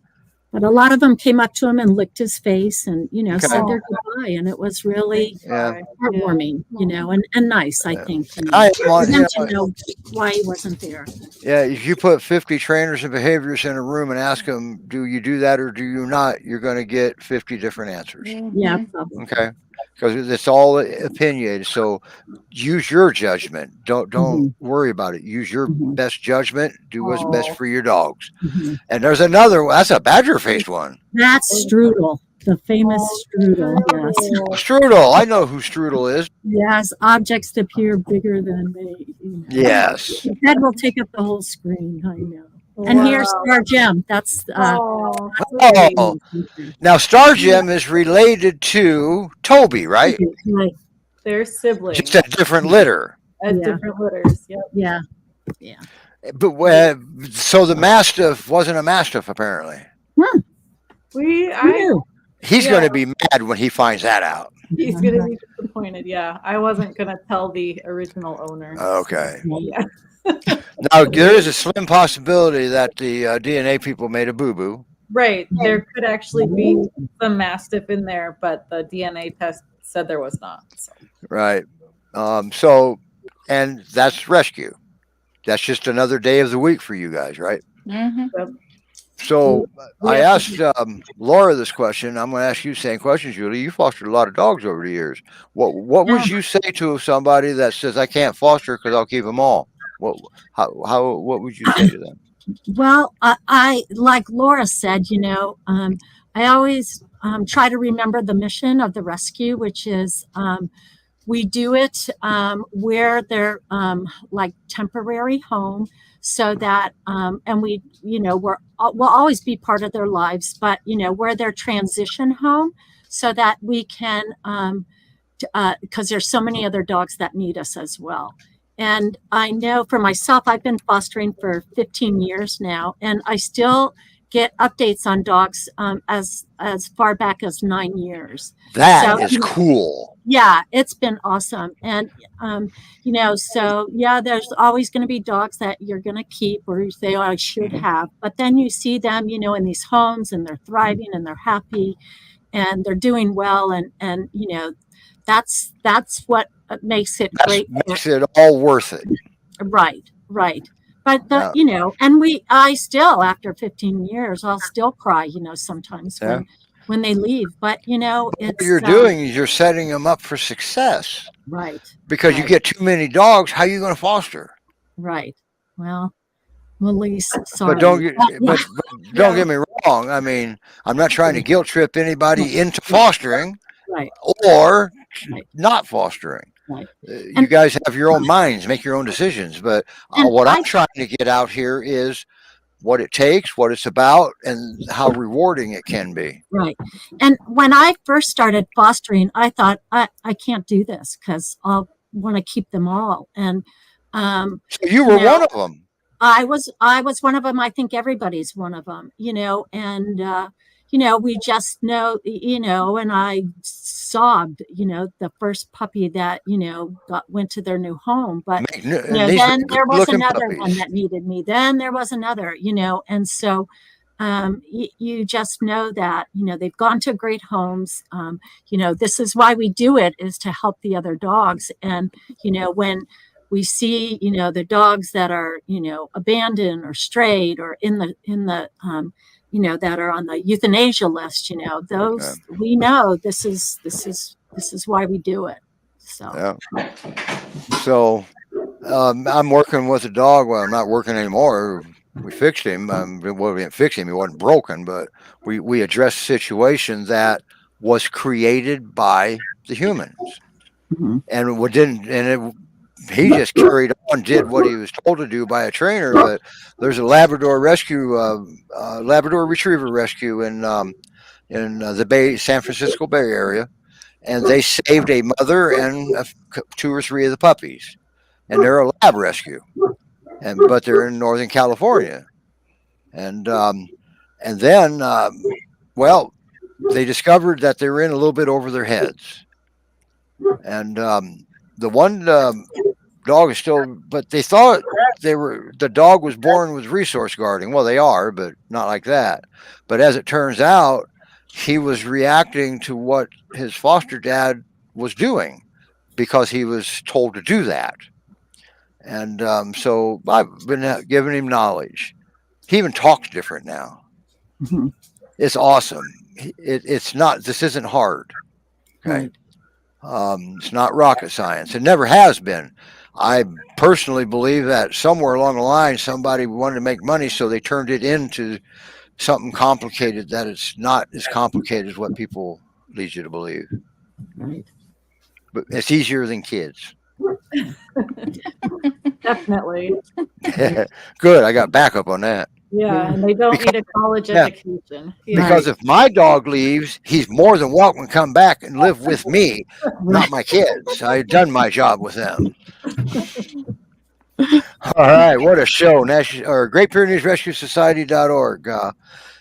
But a lot of them came up to him and licked his face and, Okay. said their goodbye. And it was really yeah. heartwarming, and nice, I think. And I am for on, them to know why he wasn't there. yeah, if you put 50 trainers and behaviorists in a room and ask them, do you do that or do you not, you're going to get 50 different answers. Yeah, probably. Okay. Because it's all opinionated. So use your judgment. Don't worry about it. Use your best judgment. Do what's best for your dogs. And there's another one. That's a badger faced one. That's Strudel, the famous Strudel. Yes. Strudel. I know who Strudel is. Yes, objects appear bigger than they. Yes. The head will take up the whole screen. I know. And here's Star Gem. That's Oh. Now Star Gem is related to Toby, right? Right. They're siblings. Just a different litter. At different litters. Yep. Yeah. But so the Mastiff wasn't a Mastiff, apparently. He's going to be mad when he finds that out. He's going to be disappointed. Yeah, I wasn't going to tell the original owner. Okay. Yeah. Now there is a slim possibility that the DNA people made a boo-boo. Right. There could actually be some Mastiff in there, but the DNA test said there was not. So. Right. So, and that's rescue. That's just another day of the week for you guys, right? Yep. So I asked Laura this question. I'm going to ask you the same question, Julie. You fostered a lot of dogs over the years. What would you say to somebody that says, I can't foster because I'll keep them all? What would you say to them? Well, I like Laura said, I always try to remember the mission of the rescue, which is we do it where they're like temporary home, so that and we, we'll always be part of their lives, but where they're transition home, so that we can because there's so many other dogs that need us as well. And I know for myself, I've been fostering for 15 years now, and I still get updates on dogs as far back as 9 years. That is cool. Yeah, it's been awesome. And, so yeah, there's always going to be dogs that you're going to keep or you say, oh, I should have. But then you see them, in these homes, and they're thriving and they're happy and they're doing well. And that's what makes it great. Makes it all worth it. Right. But I still, after 15 years, I'll still cry, sometimes when they leave. But it's what you're doing is you're setting them up for success. Right. Because you get too many dogs, how are you going to foster? Right. Well, Lisa, sorry. But don't get me wrong. I mean, I'm not trying to guilt trip anybody into fostering, or not fostering. Right. You guys have your own minds, make your own decisions. But what I'm trying to get out here is what it takes, what it's about, and how rewarding it can be. Right. And when I first started fostering, I thought I can't do this because I'll want to keep them all. And so you were one of them. I was one of them. I think everybody's one of them. And we just know, and I sobbed, the first puppy that, went to their new home. But then there was another one that needed me. Then there was another, and so you just know that, they've gone to great homes. This is why we do it, is to help the other dogs. And, when we see, the dogs that are, abandoned or strayed or in the that are on the euthanasia list, those we know this is why we do it. So, I'm working with a dog. Well, I'm not working anymore. We fixed him. We didn't fix him. He wasn't broken, but we addressed a situation that was created by the humans, and he just carried on, did what he was told to do by a trainer. But there's a Labrador Retriever rescue in the San Francisco Bay Area, and they saved a mother and 2 or 3 of the puppies, and they're a lab rescue. but they're in Northern California, and then well, they discovered that they were in a little bit over their heads, and the one dog is still, but they thought the dog was born with resource guarding. Well, they are, but not like that. But as it turns out, he was reacting to what his foster dad was doing because he was told to do that. And so I've been giving him knowledge. He even talks different now. Mhm. It's awesome. It's not, this isn't hard. Okay. Right. It's not rocket science. It never has been. I personally believe that somewhere along the line, somebody wanted to make money, so they turned it into something complicated that it's not as complicated as what people lead you to believe. Right. But it's easier than kids. Definitely. Good. I got backup on that. Yeah, and they don't need a college Yeah. education. Because if my dog leaves, he's more than welcome to come back and live with me, not my kids. I've done my job with them. All right, what a show. Great Pyrenees Rescue Society.org.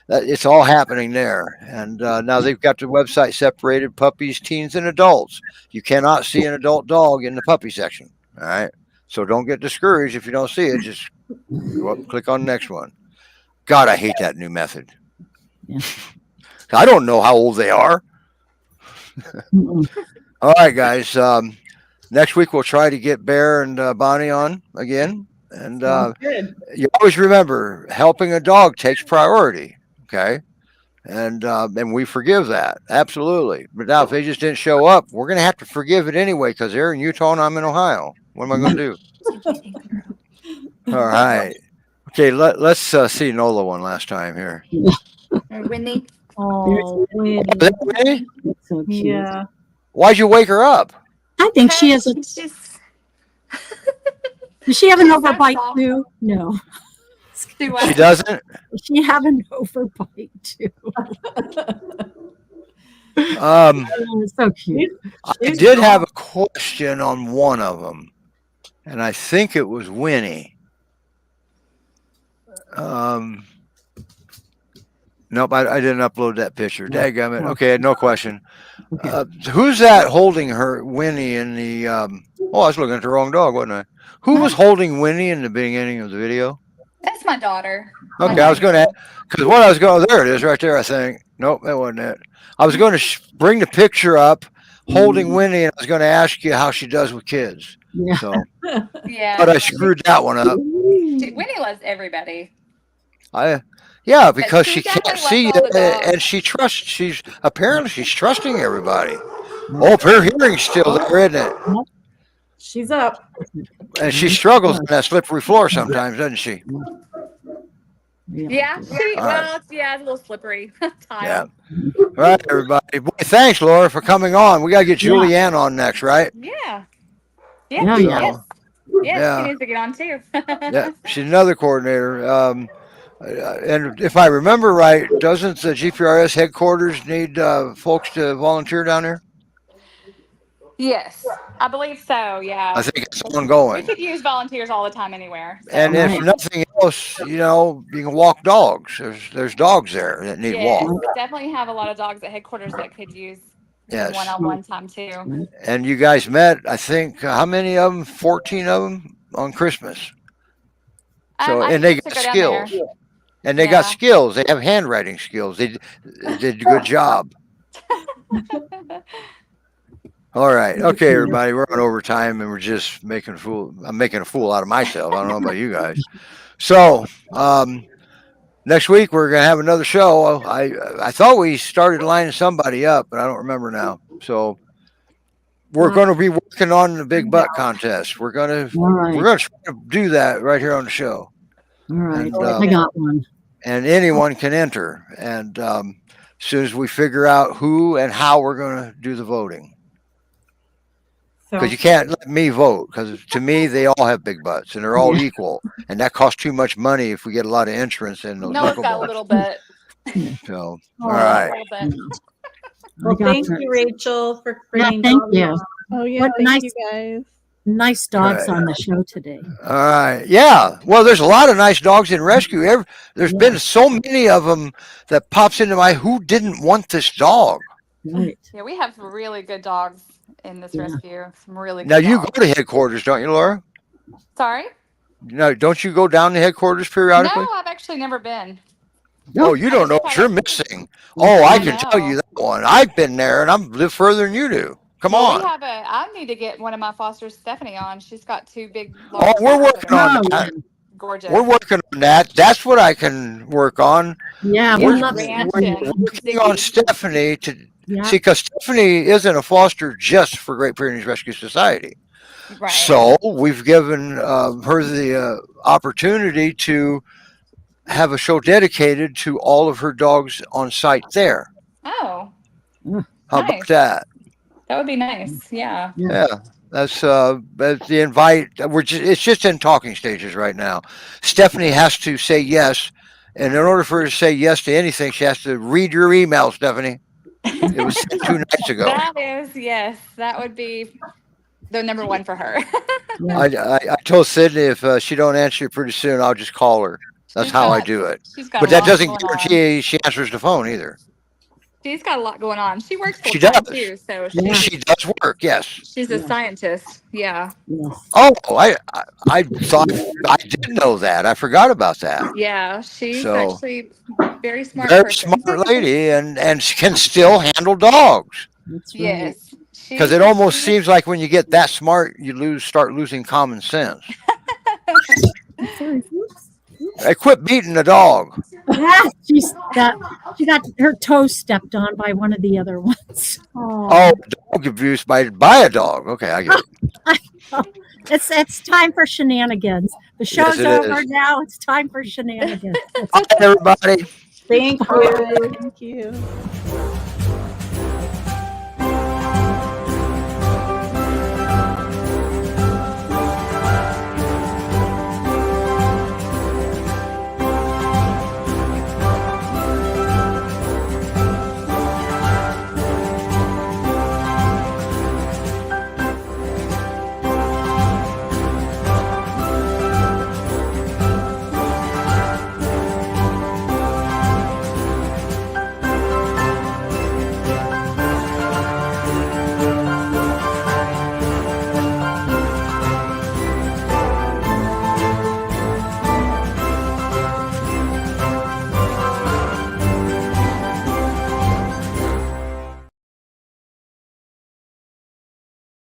It's all happening there. And now they've got the website separated puppies, teens, and adults. You cannot see an adult dog in the puppy section. All right. So don't get discouraged if you don't see it. Just go up and click on the next one. God, I hate that new method. Yeah. I don't know how old they are. All right, guys. Next week we'll try to get Bear and Bonnie on again. And Good. you always remember, helping a dog takes priority. Okay. And we forgive that. Absolutely. But now if they just didn't show up, we're going to have to forgive it anyway because they're in Utah and I'm in Ohio. What am I going to do? All right. Okay, let's see Nola one last time here. Winnie. Oh, Winnie. Is that Winnie? That's so cute. Yeah. Why'd you wake her up? I think she has a. Just Does she have an She's so overbite soft. too? No. do She what? doesn't? Does she have an overbite too? Oh, it's so cute. I did have a question on one of them, and I think it was Winnie. Nope, I didn't upload that picture. Dadgummit. Okay, no question. Okay. Who's that holding her, Winnie, in the? I was looking at the wrong dog, wasn't I? Who was holding Winnie in the beginning of the video? That's my daughter. Okay, I was going to, because what I was going, there it is right there, I think. Nope, that wasn't it. I was going to bring the picture up holding Winnie, and I was going to ask you how she does with kids. Yeah. So, Yeah. but I screwed that one up. Winnie loves everybody. Yeah, because she she can't definitely see loves you, all the dogs. and she trusts. She's trusting everybody. Oh, her hearing's still there, isn't it? She's up. And she struggles on that slippery floor sometimes, doesn't she? Yeah. All right. It's a little slippery. Yeah. Tile. All right, everybody. Boy, thanks, Laura, for coming on. We got to get Julianne on next, right? Yeah. Yeah, Yes. yeah. Yes, Yeah. she needs to get on too. Yeah, she's another coordinator. And if I remember right, doesn't the GPRS headquarters need folks to volunteer down there? Yes, I believe so. Yeah. I think it's We ongoing. could use volunteers all the time anywhere. So. And if nothing else, you can walk dogs. There's dogs there that need Yes, walk. we definitely have a lot of dogs at headquarters that could use Yes. one-on-one time too. And you guys met, I think, how many of them? 14 of them on Christmas. So, I and they used to got go down there. skills. And they got Yeah. skills. They have handwriting skills. They did a good job. All right. Okay, everybody. We're on overtime and we're just making a fool. I'm making a fool out of myself. I don't know about you guys. So, next week we're going to have another show. I thought we started lining somebody up, but I don't remember now. So, we're going to be working on the Big Butt Contest. We're going to All right. try to do that right here on the show. All right. And, I got one. And anyone can enter. And as soon as we figure out who and how we're going to do the voting. So Because you can't let me vote, because to me they all have big butts and they're all equal, and that costs too much money if we get a lot of entrance in those No, it's knuckle got a butts. little bit. So, Oh, all right. A little bit. well, I got thank her. you, Rachel, for Yeah, bringing thank Dobby you. on. Oh yeah, What thank nice- you guys. nice dogs Right. on the show today. All right. Yeah. Well, there's a lot of nice dogs in rescue. There's been so many of them that pops into my who didn't want this dog. Right. Yeah, we have some really good dogs in this rescue. Some really good Now you dogs. go to headquarters, don't you, Laura? Sorry? No, don't you go down to headquarters periodically? No, I've actually never been. Oh, you don't know what you're missing. Oh, I can tell you that one. I've been there, and I'm live further than you do. Come on. I need to get one of my fosters, Stephanie, on. She's got 2 big. Oh, we're working on Oh, that. Gorgeous. We're working on that. That's what I can work on. Yeah, We're we love working on Stephanie to Yeah. see, because Stephanie isn't a foster just for Great Pyrenees Rescue Society. Right. So we've given her the opportunity to have a show dedicated to all of her dogs on site there. Oh, How nice. about that? That would be nice. Yeah. Yeah, that's the invite. It's just in talking stages right now. Stephanie has to say yes, and in order for her to say yes to anything, she has to read your email, Stephanie. It was sent 2 nights ago. That is, yes, that would be the number one for her. I told Sydney if she don't answer pretty soon, I'll just call her. That's how I do it. She's got But a that lot doesn't going on. guarantee she answers the phone either. She's got a lot going on. She works full She time does. too, so She does work, yes. she's a scientist. Yeah. Yes. Oh, I thought I did know that. I forgot about that. Yeah. She's So, actually very smart. Very person. smart lady, and she can still handle dogs. That's right. Yes. Because it almost seems like when you get that smart, you start losing common sense. Sorry. Hey, quit beating the dog. Yeah, she got her toe stepped on by one of the other ones. Oh, dog abuse by a dog. Okay, I get it. It's time for shenanigans. The show's it over is. now. It's time for shenanigans. Bye, everybody. Thank you. Thank you.